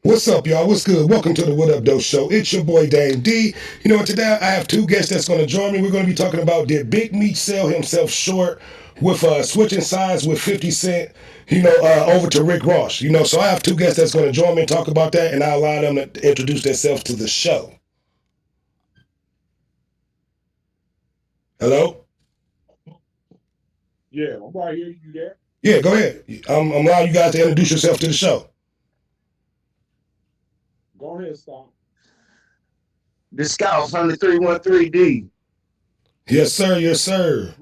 What's up, y'all? What's good? Welcome to the What Up Doe Show. It's your boy Dame D. Today I have two guests that's going to join me. We're going to be talking about did Big Meech sell himself short with switching sides with 50 Cent, over to Rick Ross. So I have two guests that's going to join me and talk about that, and I'll allow them to introduce themselves to the show. Hello? Yeah, I'm right here. You there? Yeah, go ahead. I'm allowing you guys to introduce yourself to the show. Go ahead, stop. The Scout from the 313D. Yes, sir. Yes, sir.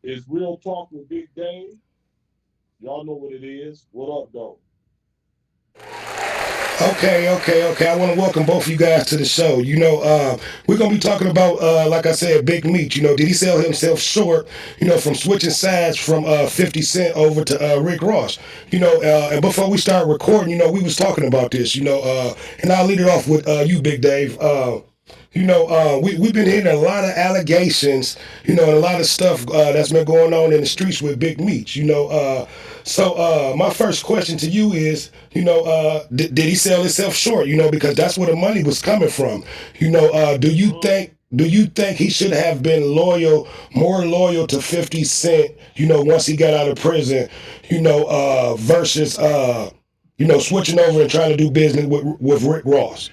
It's real talk with Big Dave. Y'all know what it is. What up, though? Okay. I want to welcome both of you guys to the show. We're gonna be talking about, like I said, Big Meech. Did he sell himself short? From switching sides from 50 Cent over to Rick Ross. And before we start recording, we was talking about this. And I'll lead it off with you, Big Dave. We've been hearing a lot of allegations, and a lot of stuff that's been going on in the streets with Big Meech. So my first question to you is, did he sell himself short? Because that's where the money was coming from. Do you think he should have been more loyal to 50 Cent, once he got out of prison, versus switching over and trying to do business with Rick Ross?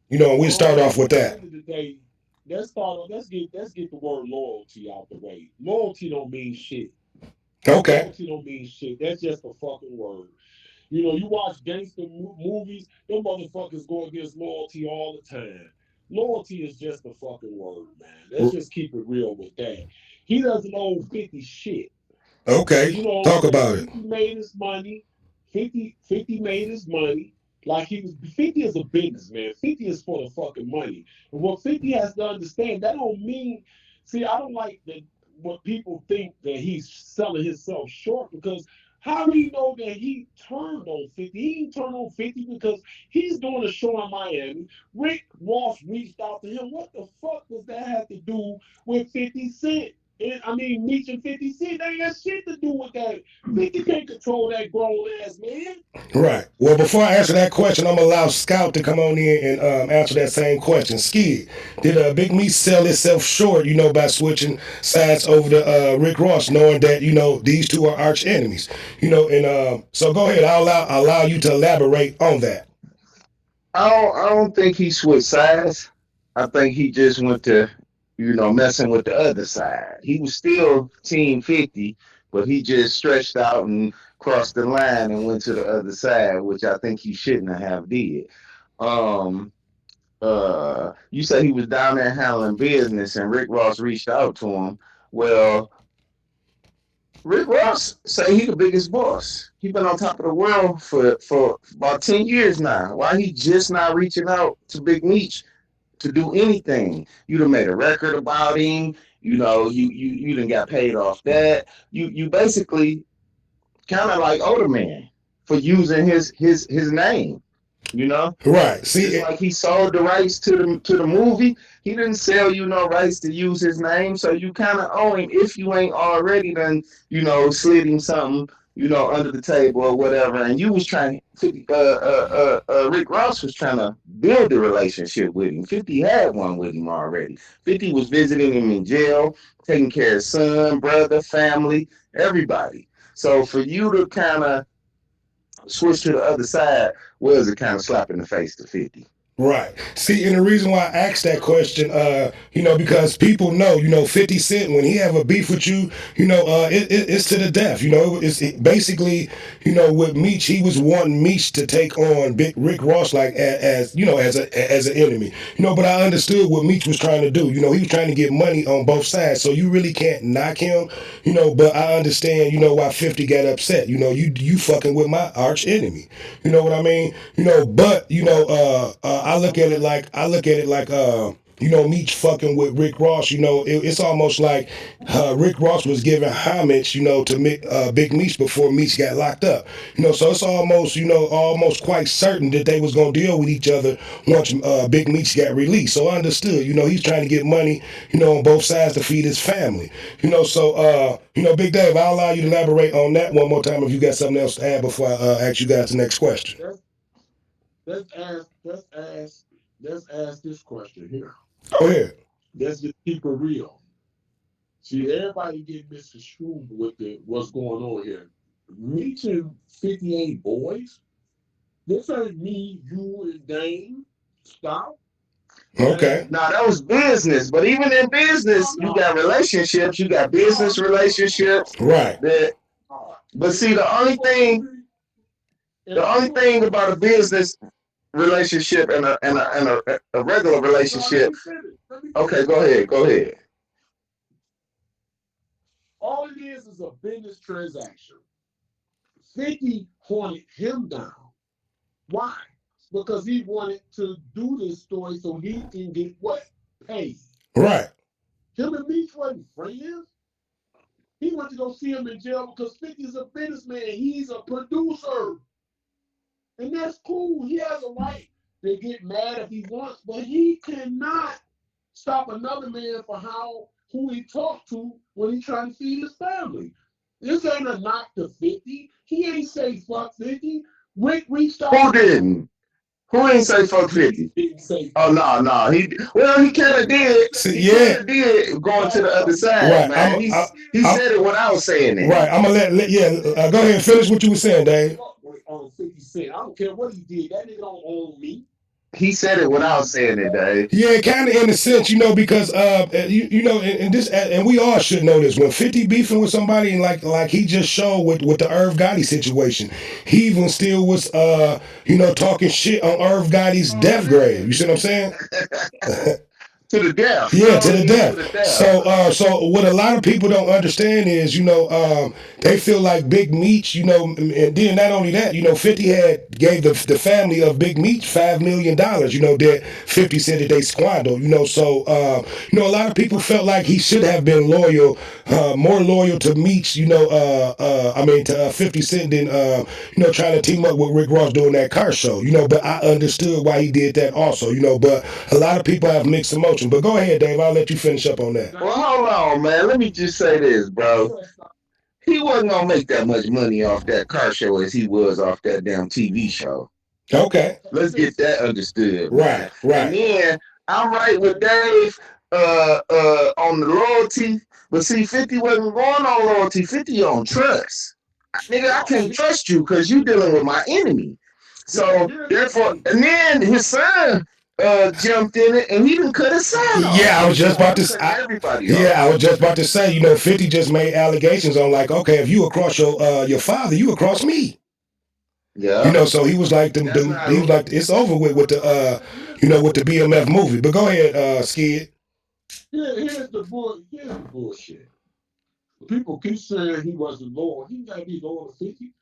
We start off with At the that. end of the day, let's get the word loyalty out the way. Loyalty don't mean shit. Okay. Loyalty don't mean shit. That's just a fucking word. You watch gangster movies, them motherfuckers go against loyalty all the time. Loyalty is just a fucking word, man. Let's just keep it real with that. He doesn't owe 50 shit. Okay. You know what I'm Talk saying? about it. 50 made his money. 50 made his money. Like 50 is a business, man. 50 is for the fucking money. And what 50 has to understand, that don't mean, see, I don't like that what people think that he's selling himself short because how do you know that he turned on 50? He didn't turn on 50 because he's doing a show in Miami. Rick Ross reached out to him. What the fuck does that have to do with 50 Cent? I mean, Meech and 50 Cent, they ain't got shit to do with that. 50 can't control that grown ass man. Right. Well, before I answer that question, I'm gonna allow Scout to come on in and answer that same question. Skid, did Big Meech sell itself short, by switching sides over to Rick Ross, knowing that these two are arch enemies, And so go ahead. I'll allow you to elaborate on that. I don't think he switched sides. I think he just went to, messing with the other side. He was still Team 50, but he just stretched out and crossed the line and went to the other side, which I think he shouldn't have did. Um, you said he was down there handling business and Rick Ross reached out to him. Well, Rick Ross say he the biggest boss. He been on top of the world for about 10 years now. Why he just not reaching out to Big Meech to do anything? You done made a record about him. You done got paid off that. You basically kind of like older man for using his name. You know, Right. just See, like he sold the rights to the movie, he didn't sell you no rights to use his name. So you kind of owe him if you ain't already done, slid him something, under the table or whatever. And you was trying, Rick Ross was trying to build a relationship with him. 50 had one with him already. 50 was visiting him in jail, taking care of his son, brother, family, everybody. So for you to kind of switch to the other side was a kind of slap in the face to 50. right. See, and the reason why I asked that question, because people know, 50 Cent, when he have a beef with you, it's to the death. Basically, with Meech, he was wanting Meech to take on Big Rick Ross like as an enemy. But I understood what Meech was trying to do. He was trying to get money on both sides, so you really can't knock him. But I understand, why 50 got upset. You fucking with my arch enemy. You know what I mean? But I look at it like Meech fucking with Rick Ross. It's almost like Rick Ross was giving homage, to Big Meech before Meech got locked up. So it's almost quite certain that they was gonna deal with each other once Big Meech got released. So I understood. He's trying to get money, on both sides to feed his family. Big Dave, I'll allow you to elaborate on that one more time if you got something else to add before I ask you guys the next question. That's let's ask, let's ask, let's ask this question here. Go ahead. Let's just keep it real. See, everybody get misconstrued with what's going on here. Reaching 58 boys. This ain't me, you, and Dane. Stop. Okay. Dane. Now that was business, but even in No, business, you no. got relationships, you got No, business no, no, no. relationships. Right. That, but If see, you the if only you thing about a business relationship and a regular no, let relationship. me finish. Let me Okay, finish. go ahead, go ahead. All it is a business transaction. 50 hunted him down. Why? Because he wanted to do this story so he can get what? Paid. Right. Him and Meech wasn't friends. He went to go see him in jail because 50 is a businessman. He's a producer. And that's cool. He has a right to get mad if he wants, but he cannot stop another man for who he talked to when he trying to feed his family. This ain't a knock to 50. He ain't say fuck 50. Rick reached out Who to him. didn't? Who ain't say fuck Meech 50? didn't say Oh fuck no, 50. no. He kind of did. See, He kind yeah. of did going to the other side, Right. man. He I'm said it without saying it. right. I'm gonna yeah. Go ahead and finish what you were saying, Dave. Fuck with on 50 Cent. I don't care what he did. That nigga don't own me. He said it without saying it, Dave. Yeah, kind of in a sense, because you know, and this and we all should know this. When 50 beefing with somebody, and like he just showed with the Irv Gotti situation, he even still was talking shit on Irv Gotti's death grave. You see what I'm saying? To the death. Yeah, to He the did to death. the death. So what a lot of people don't understand is, they feel like Big Meech, and then not only that, 50 had gave the family of Big Meech $5 million, that 50 said that they squandered, so a lot of people felt like he should have been loyal, more loyal to Meech, I mean to 50 Cent than trying to team up with Rick Ross doing that car show, but I understood why he did that also, but a lot of people have mixed emotions. But go ahead, Dave. I'll let you finish up on that. Well, hold on, man. Let me just say this, bro. He wasn't gonna make that much money off that car show as he was off that damn TV show. Okay. Let's get that understood, man. Right. And Right. then I'm right with Dave on the loyalty, but see, 50 wasn't going on loyalty, 50 on trust. Nigga, I can't trust you because you dealing with my enemy. So therefore, and then his son jumped in it and he didn't cut his son off. Yeah, I was just So about I'm to. cutting everybody Yeah, off. I was just about to say. 50 just made allegations on like, okay, if you across your father, you across me. Yeah. So he was like That's he was not like it's over with the with the BMF movie. But go ahead, Skid. Here's the bullshit. People keep saying he wasn't loyal. He got to be loyal to 50.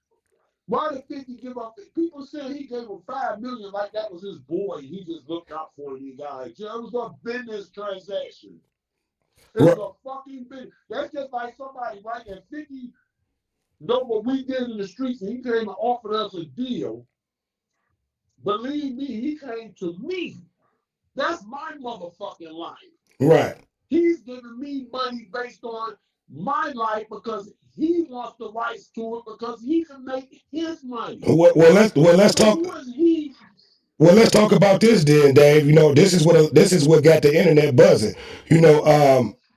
Why did 50 give up? People saying he gave him $5 million like that was his boy. He just looked out for you guys. It was a business transaction. It was Right. a fucking business. That's just like somebody, right? At 50 know what we did in the streets and he came and offered us a deal. Believe me, he came to me. That's my motherfucking life. Right. He's giving me money based on my life because he wants the rights to it because he can make his money. Let's So talk. who is he? Well, let's talk about this then, Dave. This is what got the internet buzzing.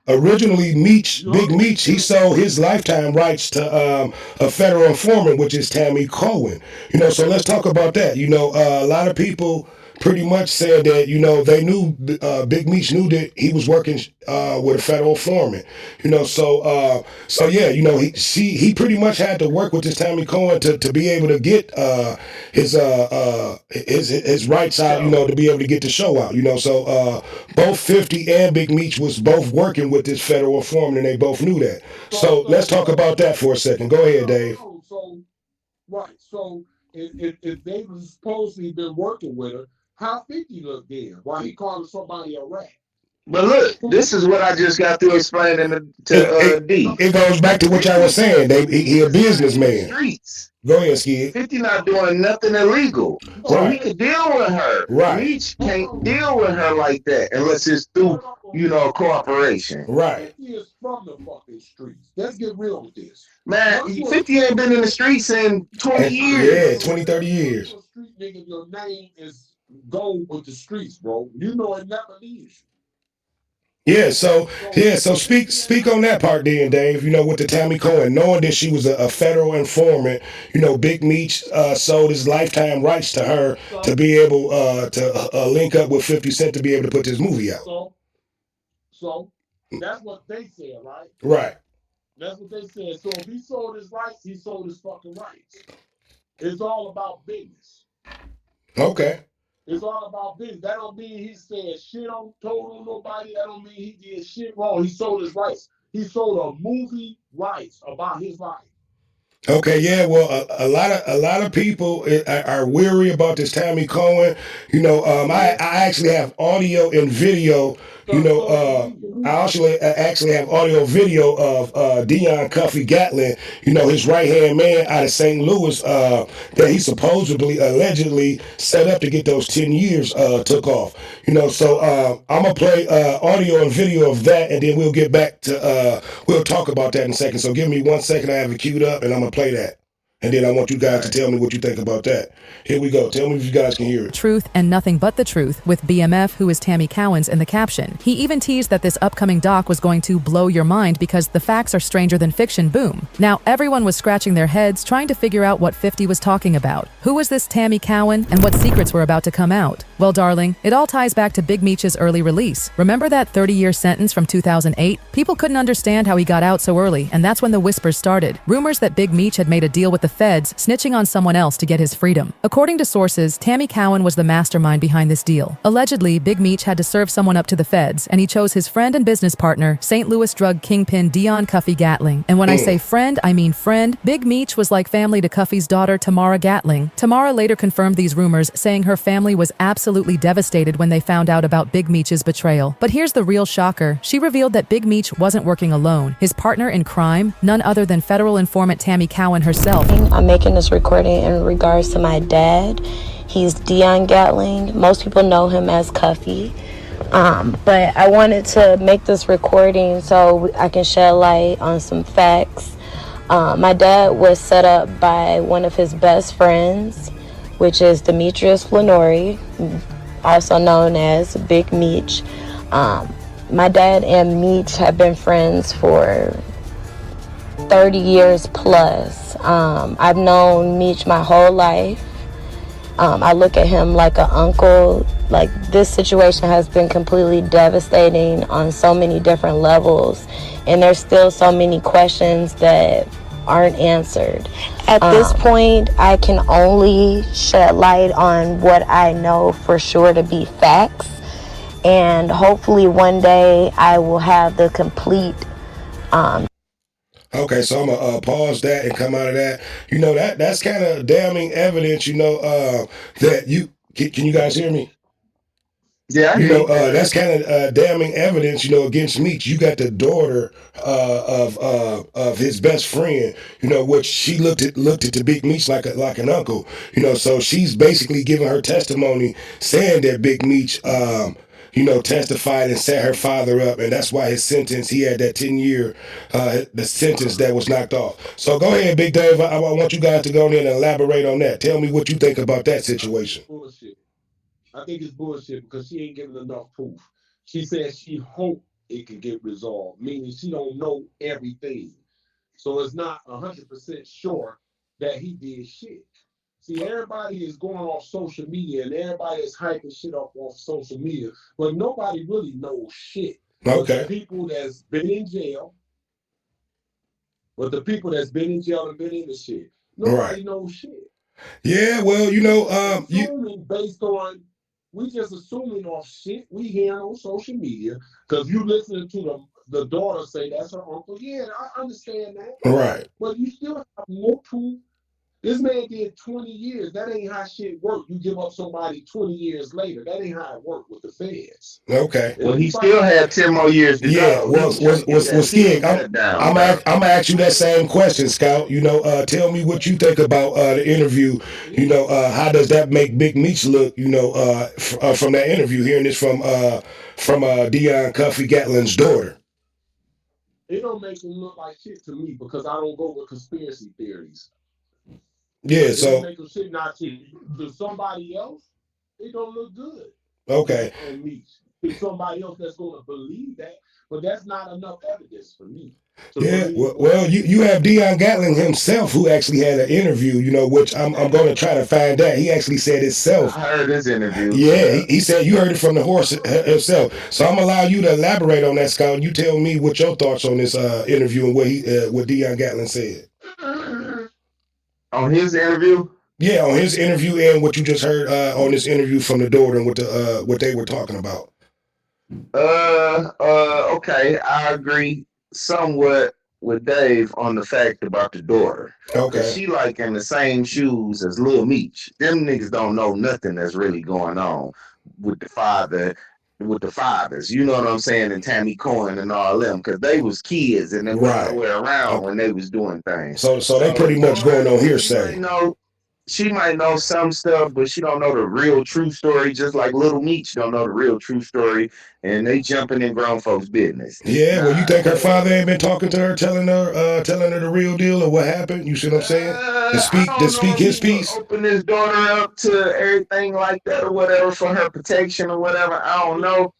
Originally, Big Yup. Meech, he sold his lifetime rights to a federal informant, which is Tammy Cowen. So let's talk about that. A lot of people pretty much said that they knew Big Meech knew that he was working with a federal informant. So yeah, he pretty much had to work with this Tammy Cohen to be able to get his rights out, show. to be able to get the show out, So both 50 and Big Meech was both working with this federal informant, and they both knew that. So So let's talk about that for a second. Go ahead, hold Dave. on. So right. So if they was supposedly been working with her, how 50 look then? Why he calling somebody a rat? But look, Who? this is what I just got through explaining It, to it, D. it goes back to what y'all was 50, saying. He a is not in the businessman. streets. Go ahead, Skid. 50 not doing nothing illegal. So he Right, could deal with her. right, Meech Hold can't on. deal with her like that unless it's through, Hold on. cooperation. right. 50 is from the fucking streets. Let's get real with this. Man, Once you're a 50 ain't been in the streets in 20 And yeah, years. 20, 30 years. street nigga, your name is gold with the streets, bro. You know it never leaves you. Yeah, so So yeah, so speak on that part then, Dave. With the Tammy Cohen, knowing that she was a federal informant, Big Meech sold his lifetime rights to her to so be able to link up with 50 Cent to be able to put this movie out. so so that's what they said, right? Right. That's what they said. So if he sold his rights, he sold his fucking rights. It's all about business. Okay. It's all about business. That don't mean he said shit on told on nobody. That don't mean he did shit wrong. He sold his rights. He sold a movie rights about his life. Okay, yeah. Well, a lot of people are weary about this Tammy Cohen. Yeah. I actually have audio and video. You Cause know, social uh, media. I actually have audio video of Dion Cuffy Gatlin. His right hand man out of St. Louis that he supposedly, allegedly set up to get those 10 years took off. So I'm gonna play audio and video of that, and then we'll get back to we'll talk about that in a second. So give me 1 second. I have it queued up, and I'm gonna play that. And then I want you All guys to right. tell me what you think about that. Here we go. Tell me if you guys can hear it. Truth and nothing but the truth with BMF, who is Tammy Cowen's, in the caption. He even teased that this upcoming doc was going to blow your mind because the facts are stranger than fiction. Boom. Now, everyone was scratching their heads trying to figure out what 50 was talking about. Who was this Tammy Cowen and what secrets were about to come out? Well, darling, it all ties back to Big Meech's early release. Remember that 30-year sentence from 2008? People couldn't understand how he got out so early, and that's when the whispers started. Rumors that Big Meech had made a deal with the feds, snitching on someone else to get his freedom. According to sources, Tammy Cowen was the mastermind behind this deal. Allegedly, Big Meech had to serve someone up to the feds, and he chose his friend and business partner, St. Louis drug kingpin Dion Cuffy Gatling. And when I say friend, I mean friend. Big Meech was like family to Cuffy's daughter, Tamara Gatling. Tamara later confirmed these rumors, saying her family was absolutely devastated when they found out about Big Meech's betrayal. But here's the real shocker. She revealed that Big Meech wasn't working alone. His partner in crime, none other than federal informant Tammy Cowen herself. I'm making this recording in regards to my dad. He's Dion Gatling. Most people know him as Cuffy. But I wanted to make this recording so I can shed light on some facts. My dad was set up by one of his best friends, which is Demetrius Flannery, also known as Big Meech. My dad and Meech have been friends for 30 years plus. I've known Meech my whole life. I look at him like an uncle. Like, this situation has been completely devastating on so many different levels, and there's still so many questions that aren't answered. At this point, I can only shed light on what I know for sure to be facts, and hopefully one day I will have the complete Okay, so I'm gonna pause that and come out of that. That's kind of damning evidence. That can you guys hear me? Yeah, I hear you. That's kind of damning evidence. Against Meech. You got the daughter of his best friend. Which she looked at the Big Meech like an uncle. So she's basically giving her testimony, saying that Big Meech. Testified and set her father up, and that's why his sentence, he had that 10 year, the sentence that was knocked off. So go ahead, Big Dave. I want you guys to go in and elaborate on that. Tell me what you think about that I think situation. it's bullshit. I think it's bullshit because she ain't giving enough proof. She said she hope it can get resolved, meaning she don't know everything. So it's not 100% sure that he did shit. See, everybody is going off social media and everybody is hyping shit up off social media, but nobody really knows shit. But the Okay. people that's been in jail, but the people that's been in jail and been in the shit, All right. nobody knows shit. Yeah. Well, We just you. assuming based on we just assuming off shit we hear on social media because you listening to the daughter say that's her uncle. Yeah, I understand that, All right. but you still have more proof. This man did 20 years. That ain't how shit work. You give up somebody 20 years later. That ain't how it work with the feds. Okay. If Well, he anybody still had 10 more years to Yeah, go. He well, was trying to get that Skig, 10 cut down. I'm gonna ask you that same question, Scout. Tell me what you think about the interview. How does that make Big Meech look? From that interview, hearing this from Dion Cuffy Gatlin's daughter. it don't make him look like shit to me because I don't go with conspiracy theories. Yeah. It'll So make them shit. Not to somebody else, it don't look good okay. on me. To somebody else that's going to believe that, but that's not enough evidence for me to Yeah, believe well, what well, he's you saying. have Dion Gatling himself who actually had an interview, which I'm going to try to find out. He actually said himself. I heard his interview. Yeah, Yeah. he said you heard it from the horse himself. So I'm gonna allow you to elaborate on that, Scott. You tell me what your thoughts on this interview and what Dion Gatling said. On his interview, Yeah, on his interview and what you just heard on this interview from the daughter and what they were talking about. okay, I agree somewhat with Dave on the fact about the daughter. Cause Okay, she like in the same shoes as Lil Meech. Them niggas don't know nothing that's really going on with the father, with the fathers. You know what I'm saying? And Tammy Cohen and all them. Cause they was kids and they wasn't right. nowhere around Okay. when they was doing things. So they So the pretty much going daughter, on hearsay. she might know some stuff, but she don't know the real true story. Just like Little Meech don't know the real true story, and they jumping in grown folks' business. Yeah, well, you Now, think her father ain't been talking to her, telling her the real deal or what happened? You see what I'm saying? I To don't know speak if his he would piece. open his daughter up to everything like that or whatever for her protection or whatever. I don't know,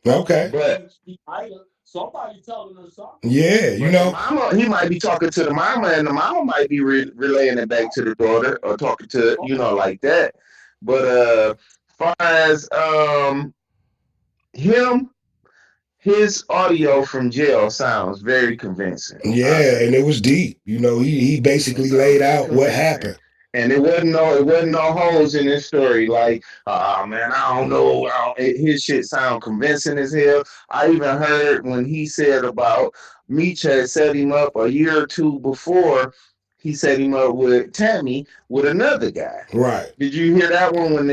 Okay. but Either somebody telling her something. Yeah, the mama, he might be talking to the mama, and the mama might be relaying it back to the daughter or talking to like that. But far as him, his audio from jail sounds very convincing. I yeah, say and it that. was deep. He It basically sounds laid very out what convincing. happened. And it wasn't no holes in this story. Like, man, I don't know. His shit sound convincing as hell. I even heard when he said about Meech had set him up a year or two before. He set him up with Tammy with another guy. Right. Did you hear that one when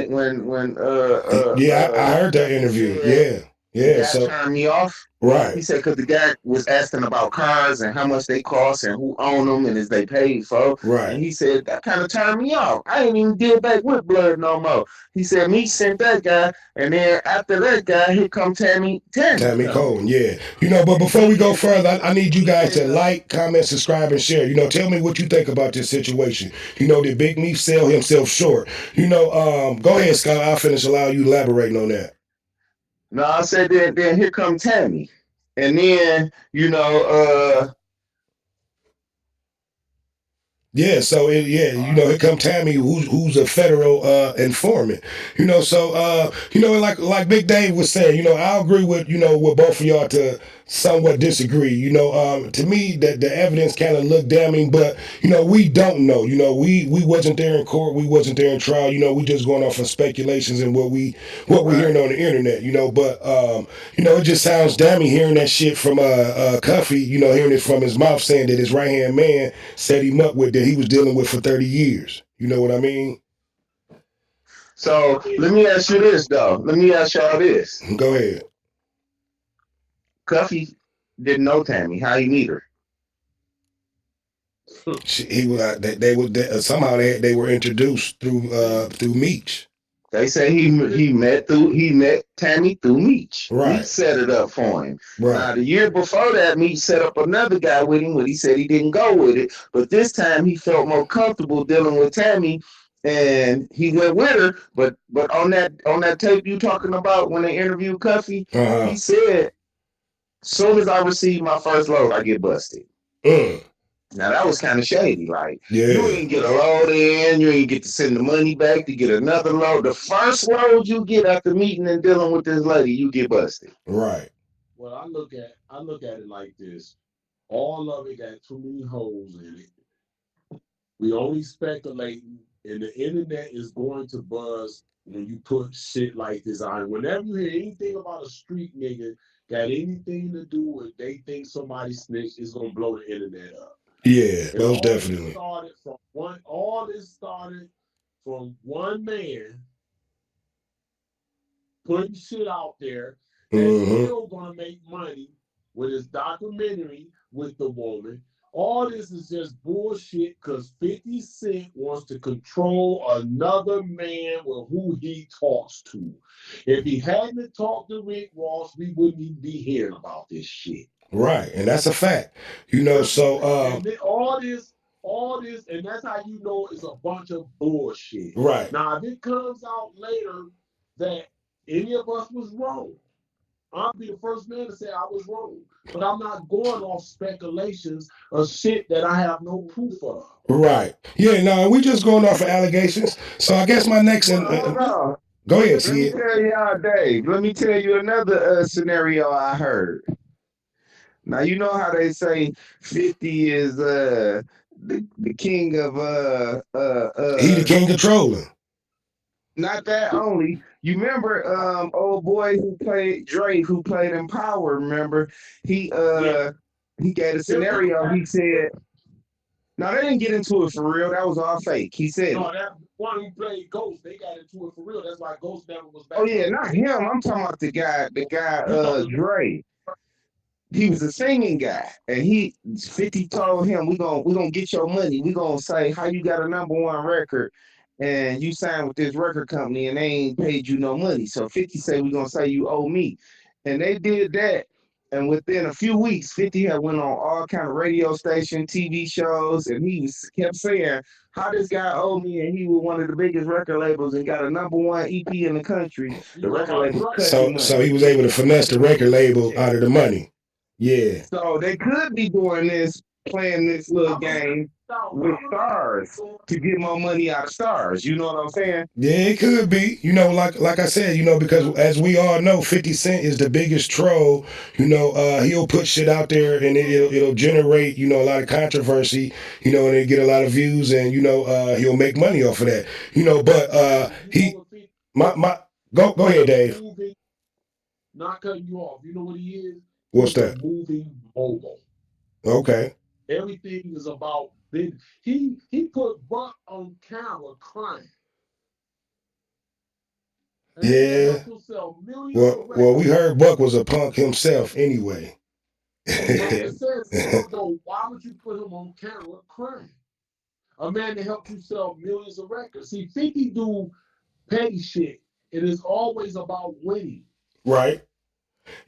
Yeah, I heard that he interview. said Yeah. the Yeah. guy So turned me off? right. He said because the guy was asking about cars and how much they cost and who own them and is they paid for. And Right. he said that kind of turned me off. I ain't even deal back with Blood no more. He said me sent that guy, and then after that guy, here come Tammy Tammy coming. Cohen, yeah. But before we go further, I need you guys to like, comment, subscribe, and share. Tell me what you think about this situation. Did Big Meech sell himself short? Go ahead, Scott. I'll finish allowing you elaborating on that. No, I said then here come Tammy, and then Yeah, so here come Tammy, who's a federal informant. Like Big Dave was saying, I agree with with both of y'all to somewhat disagree. To me that the evidence kind of looked damning, but we don't know. We wasn't there in court, we wasn't there in trial. We just going off of speculations and what we hearing right. on the internet. But it just sounds damning hearing that shit from Cuffy. Hearing it from his mouth saying that his right hand man set him up with that he was dealing with for 30 years. You know what I mean? So let me ask you this though. Let me ask y'all this. Go ahead. Cuffy didn't know Tammy. How he meet her? He was they were somehow they were introduced through Meech. They say he met Tammy through Meech. Meech Right, set it up for him. Now right, the year before that, Meech set up another guy with him, but he said he didn't go with it. But this time he felt more comfortable dealing with Tammy, and he went with her. But on that tape you talking about when they interviewed Cuffy, he uh-huh. said, "Soon as I receive my first load, I get busted." Mm. Now that was kind of shady. Like you Yeah, ain't get a load in, you ain't get to send the money back to get another load. The first load you get after meeting and dealing with this lady, you get busted. right. Well, I look at it like this. All of it got too many holes in it. We only speculating, and the internet is going to buzz when you put shit like this on. Whenever you hear anything about a street nigga got anything to do with they think somebody snitched, it's gonna blow the internet up. Yeah, And most definitely. all this started from one man putting shit out there that's Mm-hmm. still gonna make money with his documentary with the woman. All this is just bullshit because 50 Cent wants to control another man with who he talks to. If he hadn't talked to Rick Ross, we wouldn't even be hearing about this shit. Right, and that's a fact. So And then all this all this, and that's how you know it's a bunch of bullshit. Right. Now, if it comes out later that any of us was wrong, I'll be the first man to say I was wrong. But I'm not going off speculations of shit that I have no proof of. Right. Yeah. No, we just going off of allegations. So I guess my next Well, and Hold on. go ahead, Let me see it. tell y'all, Dave. Let me tell you another scenario I heard. Now you know how they say 50 is the king of He the king of trolling. not that only. You remember old boy who played Drake who played in Power, remember? He yeah, uh he gave a them scenario. He said, no, they didn't get into it for real. That was all fake. He said it. no, that one who played Ghost, they got into it for real. That's why Ghost never was Oh back yeah, on. not him. I'm talking about the guy You talking Dre. He was a singing guy, and he 50 told him, we gonna get your money. We gonna say how you got a #1 record, and you signed with this record company, and they ain't paid you no money. So 50 said we gonna say you owe me, and they did that. And within a few weeks, 50 had went on all kind of radio station, TV shows, and kept saying how this guy owed me, and he was one of the biggest record labels and got a #1 EP in the country. you The talking record about label Dre? cut the So money. he was able to finesse the record label Yeah. out of the money. Yeah. So they could be doing this, playing this little I'm gonna game with I'm gonna stars to get more money out of stars. You know what I'm saying? Yeah, it could be. Like I said, because as we all know, 50 Cent is the biggest troll. He'll put shit out there and it'll generate, a lot of controversy, and it get a lot of views and he'll make money off of that. But you know he what Fifty my go is ahead, a Dave. moving, not cutting you off. You know what he is? What's He's a that? moving mogul. Okay. Everything is about business. He put Buck on camera crying. A man Yeah. helped him sell millions of Well, we records. heard Buck was a punk himself anyway. But I'm Yeah. just saying, still though, why would you put him on camera crying? A man that helped you sell millions of records. See, 50 do petty shit. It is always about winning. Right.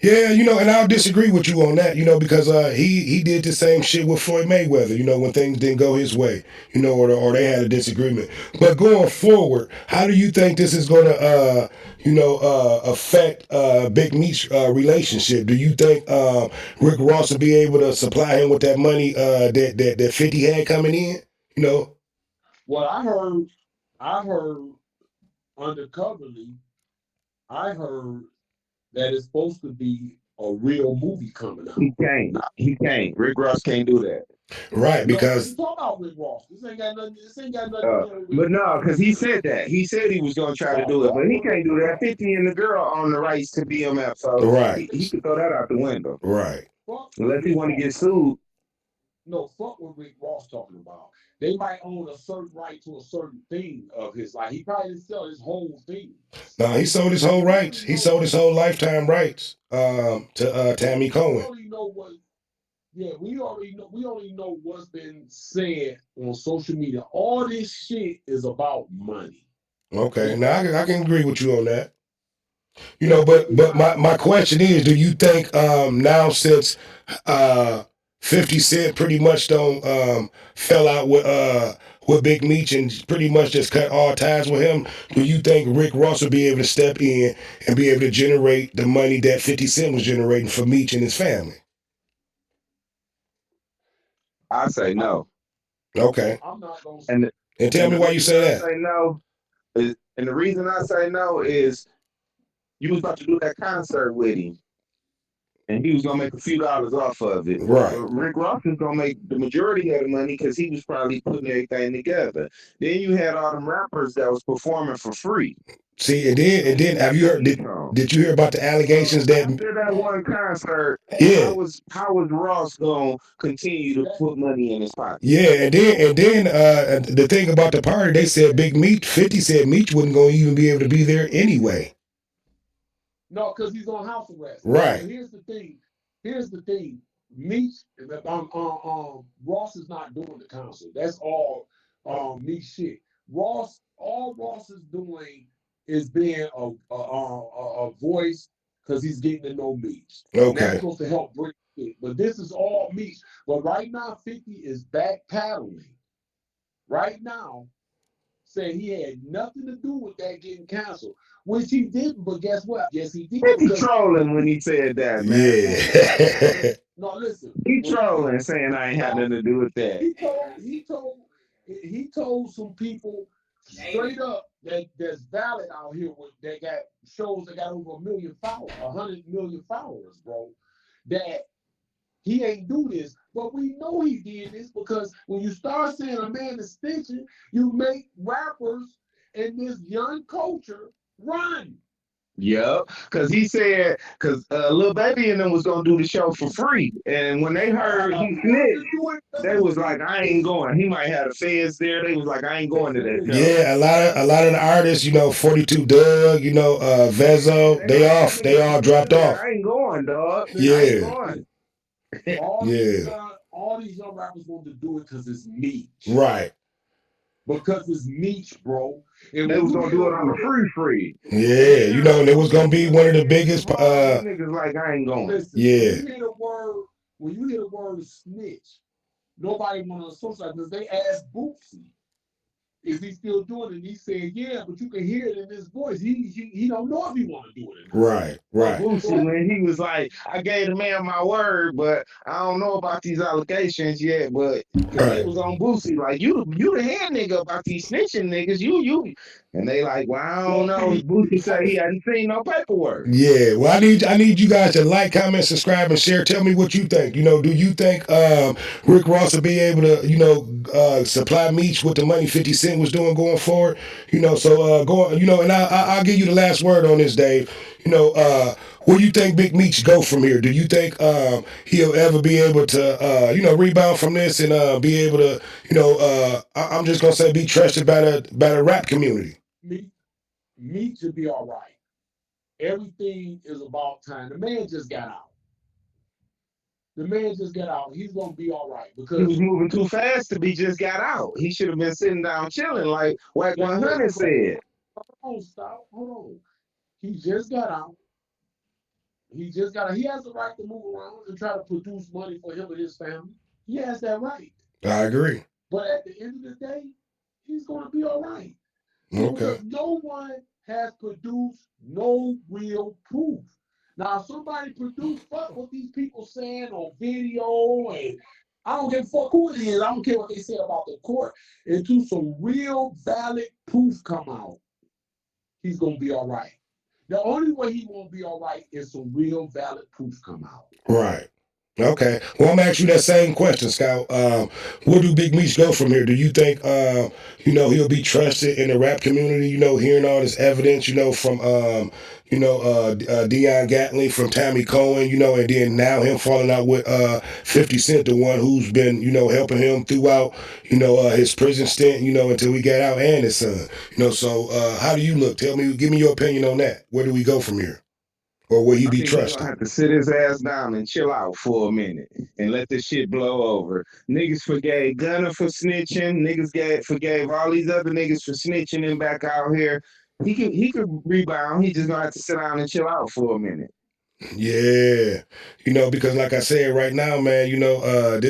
Yeah, and I'll disagree with you on that, because he did the same shit with Floyd Mayweather, when things didn't go his way, or they had a disagreement. But going forward, how do you think this is going to, affect Big Meech relationship? Do you think Rick Ross will be able to supply him with that money that 50 had coming in? You know, Well, I heard undercoverly, I heard that it's supposed to be a real movie coming out. He can't. He can't. Rick Ross can't do that. right? No, I ain't Because talking about Rick Ross. This ain't got nothing to do with Rick But no, Ross. because he said that. He said he was going to try to No, do it, fuck but he with Rick can't do that. Ross. 50 and the girl on the rights to BMF, so right, he could throw that out the window. right. Fuck with Unless he Rick want to Ross. get sued. No, fuck what Rick Ross talking about. They might own a certain right to a certain thing of his life. He probably didn't sell his whole thing. Now he sold his But whole we rights. only He know sold his whole lifetime rights to Tammy we Cohen. only know what yeah, we only know what's been said on social media. All this shit is about money. Okay, That's now all. I can agree with you on that. But It's not my question is, do you think now since uh 50 Cent pretty much don't fell out with Big Meech and pretty much just cut all ties with him, do you think Rick Ross will be able to step in and be able to generate the money that 50 Cent was generating for Meech and his family? I say I'm no. Okay. I'm not gonna And the, And tell and me the why you reason say I that. say no and the reason I say no is you was about to do that concert with him, and he was gonna make a few dollars off of it. But Right. Rick Ross is gonna make the majority of the money because he was probably putting everything together. Then you had all them rappers that was performing for free. See, and then have you heard did you hear about the allegations that After that one concert, yeah. how was Ross gonna continue to that put money in his pocket? Yeah, and then the thing about the party, they said Big Meech, 50 said Meech wasn't going to even be able to be there anyway. no, because he's on house arrest. But Right. here's the thing. Here's the thing. Meech, Ross is not doing the concert. That's all Meech shit. All Ross is doing is being a voice because he's getting to know Meech, and that's Okay. supposed to help bring it. But this is all Meech. But right now, 50 is back paddling. right now saying he had nothing to do with that getting canceled, which he didn't. But guess what? Yes, he did He because trolling when he said that, man. Yeah. no, listen. He When trolling, saying I ain't had no, nothing to do with that. he told some people straight up that there's valid out here with that got shows that got over 100 million followers, bro. That he ain't do this, but we know he did this because when you start saying a man is snitching, you make rappers in this young culture run. Yep, because he said, because Lil Baby and them was gonna do the show for free, and when they heard he He wanted snitched, to do it because they it's was like, Big I ain't Meech. going. He might have the feds there. They was like, I ain't going to that show. Yeah, a lot of the artists, 42 Doug, Vezo, They like, that they nigga all still dropped there. off. I ain't going, dog. I ain't Yeah, going. yeah, All these young rappers want to do it because it's Meech. right. Because it's Meech, bro. And They when was you gonna hear do the it on the word, free. Yeah, Yeah, and it was gonna when be one of the it hit them biggest. hard, them niggas like, I ain't going. listen, Yeah, when you hear the word snitch, nobody want to associate because they asked Bootsy, is he still doing it? And he said, yeah, but you can hear it in his voice. He don't know if he want to do it or not. right, Or right, Boosie when he was like, I gave the man my word, but I don't know about these allegations yet. But because they right. was on Boosie, like you the head nigga about these snitching niggas, you, and they like, well, I don't Well, know. see, Boosie say he hadn't seen no paperwork. Yeah, well, I need you guys to like, comment, subscribe, and share. Tell me what you think. Do you think Rick Ross will be able to, supply Meech with the money 50 Cent was doing going forward? So going, and I'll give you the last word on this, Dave. Where you think Big Meech go from here? Do you think he'll ever be able to, rebound from this and be able to, I'm just gonna say, be trusted by the rap community? Meech, Meech should be all right. Everything is about time. The man just got out. The man just got out. He's gonna be all right He because was moving too fast to be just got out. He should have been sitting down chilling, like Wack that 100 listen, said. hold on, stop, hold on. He just got out. He has the right to move around and try to produce money for him and his family. He has that right. I agree. But at the end of the day, he's gonna be all right. See, Okay. because no one has produced no real proof. Now, if somebody produced, fuck what these people saying on video, and I don't give a fuck who it is. I don't care what they say about the court. Until some real valid proof come out, he's gonna be all right. The only way he won't be all right is some real valid proof come out. Right. Okay. Well, I'm gonna ask you that same question, Scout. Where do Big Meech go from here? Do you think, he'll be trusted in the rap community? Hearing all this evidence, from, Dion Gatling, from Tammy Cowen, and then now him falling out with 50 Cent, the one who's been, helping him throughout, his prison stint, until he got out, and his son. So how do you look? Give me your opinion on that. Where do we go from here? Or will he I be think he gonna trusted? have to sit his ass down and chill out for a minute and let this shit blow over. Niggas forgave Gunner for snitching. Forgave all these other niggas for snitching and back out here. He could rebound. He just gonna have to sit down and chill out for a minute. Yeah, because like I said, right now, man,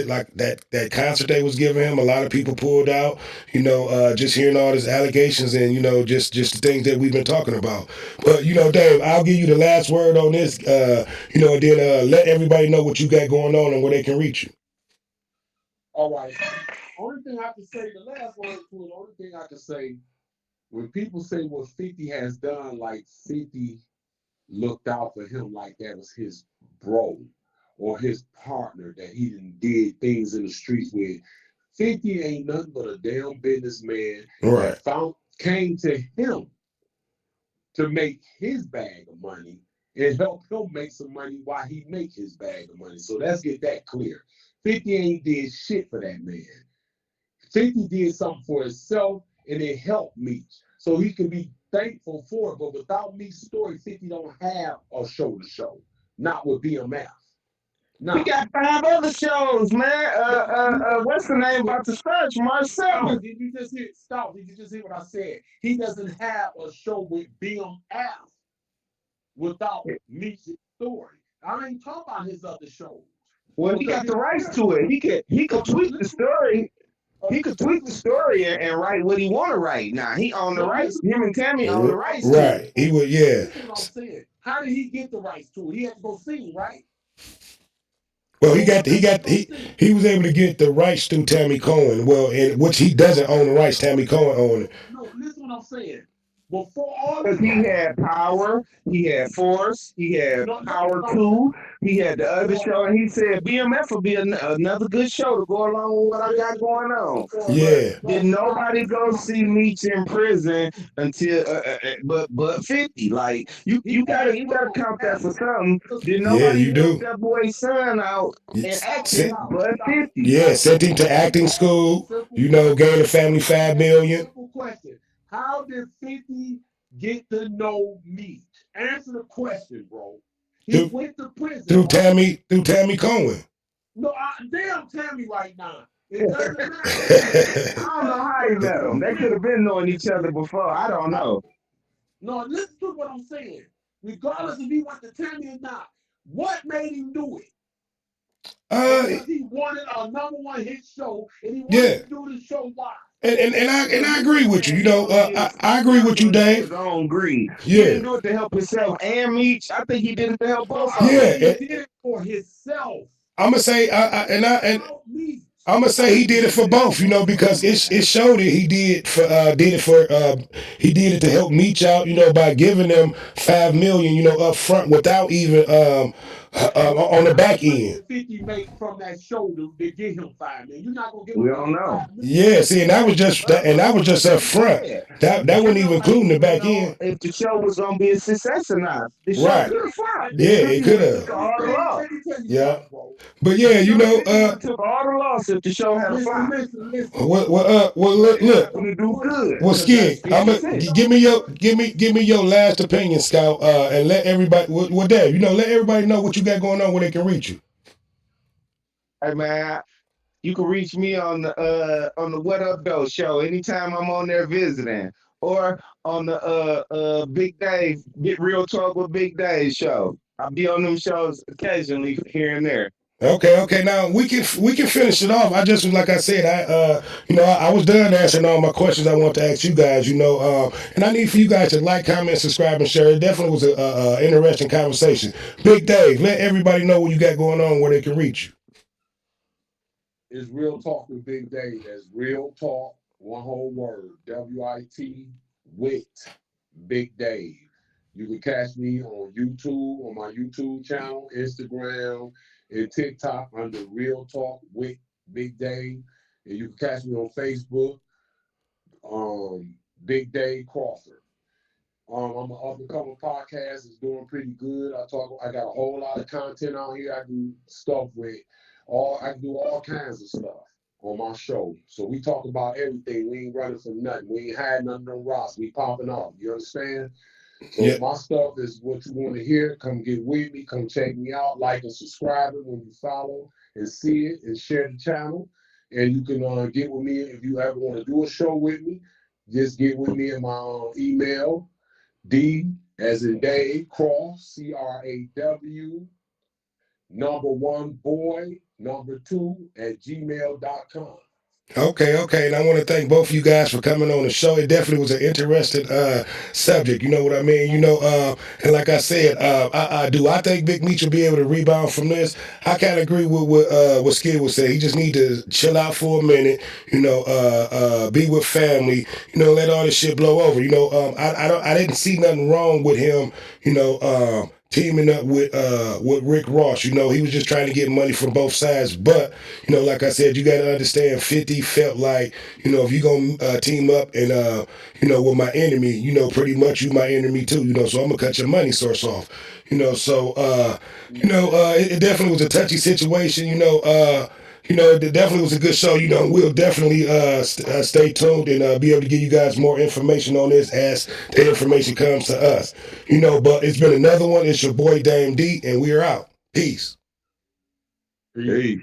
like that concert they was giving him, a lot of people pulled out. Just hearing all these allegations and just the things that we've been talking about. But Dave, I'll give you the last word on this. And then let everybody know what you got going on and where they can reach you. All right. Only thing I can say, the last word to it, the only thing I can say, when people say what 50 has done, like 50 looked out for him like that was his bro or his partner that he did things in the streets with. 50 ain't nothing but a damn businessman Right, that came to him to make his bag of money and help him make some money while he make his bag of money. So let's get that clear. 50 ain't did shit for that man. 50 did something for himself and it helped Meech. So he can be thankful for it. But without Meech's story, 50 don't have a show to show. Not with BMF. He Nah. got 5 other shows, man. What's the name about to start? March 7th. Did you just hear what I said? He doesn't have a show with BMF without Meech's story. I ain't talking about his other shows. Well, he Because got his the rights story, to it. He could tweet the listen, story. he could tweak the story and write what he want to write. Now he own the No, rights. listen, Him and Tammy own the rights to it. Right. He would, yeah. listen what I'm saying. How did he get the rights to it? He had to go sing, right? Well, So what made him go sing? he was able to get the rights through Tammy Cohen. Well, and which he doesn't own the rights. Tammy Cohen owned it. No, listen what I'm saying. Before all Because this he happened, had power, he had force, he had no, listen power what I'm saying. too. He had the other No, show, and he said BMF would be another good show to go along with what I got listen, going on. But Yeah. did no, stop. nobody Listen go what I'm see saying. Meech in prison until but 50? Like you He had you gotta no, count that for something. Did Yeah, nobody you help do. that boy's son out in It's, acting sent, stop, but stop, 50? yeah, stop. sent him to acting Let me ask you a school. simple You know, question. gave the family Let me five ask you a million. simple question. How did 50 get to know me? Answer the question, bro. He Through went to prison, right? Through Tammy Cohen. No, damn, tell me right now. It doesn't matter. I don't know how he met him. They could Listen, have been knowing each other before. I don't know. no, listen to what I'm saying. Regardless if he went to Tammy or not, what made him do it? uh, Because he wanted a number one hit show, and he wanted yeah. to do the show live. And So I this agree with you. You Man know, followed his I he agree with you, followed Dave. his own greed. He Yeah. didn't do it to help himself and Meech. I think he did it to help No, both I of Yeah. them. think he did it for himself. I'm gonna say, and Without me, I'm gonna say he did it for both, you know, because it showed it he he did it to help Meech out, you know, by giving them 5 million, you know, up front without even on the how much back money end. did 50 make from that show to get him 5 million? You're not gonna give We him don't another know. 5 million. Yeah, see, and that was just that, and that was just up Like you front. said, That wasn't even depending on including the back on end. if the show was gonna be a success or not. The show Right. could have flopped. Yeah, Then it 50 could would have took have. all the loss. Let me tell you Yeah. something, bro. But The yeah, you show know, 50 would have took all the loss if the show had a Listen, flop. listen, listen. what But look, it look. wasn't Happened to no do bullshit. good Well, because that's Skid, I'm 50 a, Listen, Cent. give me your give me your last opinion, Scout, and let everybody. Well, Dave, you know, let everybody know what you got going on where they can reach you. Hey man, you can reach me on the What Up Though show anytime I'm on there visiting, or on the Big Dave Get Real Talk with Big Dave show. I'll be on them shows occasionally here and there. Okay. Now we can finish it off. I just like I said, you know, I was done answering all my questions I want to ask you guys. You know, and I need for you guys to like, comment, subscribe, and share. It definitely was a interesting conversation. Big Dave, let everybody know what you got going on where they can reach you. it's real talk with Big Dave. That's real talk, one whole word. WIT with Big Dave. You can catch me on YouTube, on my YouTube channel, Instagram, and TikTok under Real Talk with Big Dave. And you can catch me on Facebook, Big Dave Crawford. I'm an up and coming podcast. It's doing pretty good. I got a whole lot of content on here. I do stuff with I do all kinds of stuff on my show. So we talk about everything. We ain't running from nothing. We ain't had nothing on rocks. We popping off. You understand? So Yeah. if my stuff is what you want to hear, come get with me. Come check me out. Like and subscribe it when you follow and see it and share the channel. And you can get with me if you ever want to do a show with me. Just get with me in my email D as in Dave Cross, CRAW, number one boy, number two at gmail.com. Okay, and I want to thank both of you guys for coming on the show. It definitely was an interesting subject. You know what I mean? You know, and like I said, I do. I think Big Meech will be able to rebound from this. I kind of agree with what Skid was saying. He just need to chill out for a minute. You know, be with family. You know, let all this shit blow over. You know, I didn't see nothing wrong with him. You know, teaming up with Rick Ross. You know, he was just trying to get money from both sides. But you know, like I said, you got to understand. 50 felt like, you know, if you gonna team up and you know, with my enemy, you know, pretty much you my enemy too. You know, so I'm gonna cut your money source off. You know, so it definitely was a touchy situation. You know, it definitely was a good show. You know, we'll definitely stay tuned and be able to give you guys more information on this as the information comes to us. You know, but it's been another one. It's your boy Dame D, and we are out. Peace. Peace. Peace.